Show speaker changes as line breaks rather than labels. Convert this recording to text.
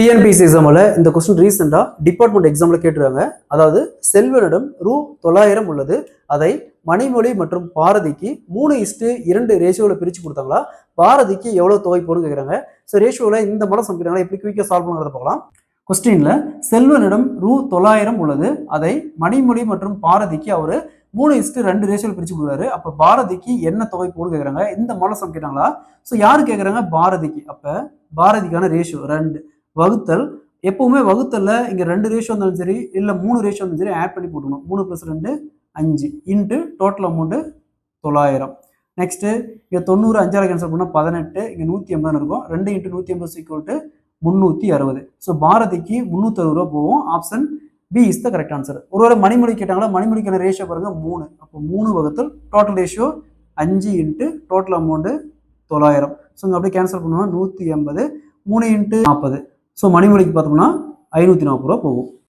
TNPSC எக்ஸாமில் இந்த question ரீசெண்டாக டிபார்ட்மெண்ட் எக்ஸாமில் கேட்டுருக்காங்க. அதாவது செல்வனிடம் ரூ.900 உள்ளது, அதை மணிமொழி மற்றும் பாரதிக்கு 3:2 ரேஷியோவில் பிரித்து கொடுத்தாங்களா, பாரதிக்கு எவ்வளோ தொகை போடுன்னு கேட்குறாங்க. ஸோ ரேஷியோவில் இந்த மாதிரி சமைக்கிறாங்களா, எப்படி குயிக்காக சால்வ் பண்ணுறத பார்க்கலாம். கொஸ்டினில் செல்வனிடம் ரூ.900 உள்ளது, அதை மணிமொழி மற்றும் பாரதிக்கு அவர் 3:2 ரேஷியோவில் பிரித்து கொடுக்குறாரு. அப்போ பாரதிக்கு என்ன தொகை போடுன்னு கேட்குறாங்க. இந்த மாதிரி சமைக்கிறாங்களா. ஸோ யாரு கேட்குறாங்க, பாரதிக்கு. அப்போ பாரதிக்கான ரேஷியோ 2 வகுத்தல், எப்பவுமே வகுத்தல்ல இங்க 2 ரேஷியோ இருந்தாலும் சரி இல்ல 3 ரேஷியோ இருந்தாலும் சரி ஆட் பண்ணி போட்டுக்கணும். 3 + 2 5 இன்ட்டு டோட்டல் அமௌண்ட் 900. நெக்ஸ்ட் இங்க 90 5ஆல கேன்சல் பண்ணா 18, இங்க 180 இருக்கும். 2 × 180 360. ஸோ பாரதிக்கு 360 ரூபா போகும். Option B is the correct answer. ஒருவேளை மணிமொழி கேட்டாங்களா, மணிமொழிக்கான ரேஷியோ பாருங்க 3. அப்போ 3 வகுத்தல் total ratio 5 into total amount 900. So இங்க அப்படியே கேன்சல் பண்ணுவோம். 180 3 × 40. ஸோ மணிமொழிக்கு பார்த்தோம்னா 540 ரூபா போகும்.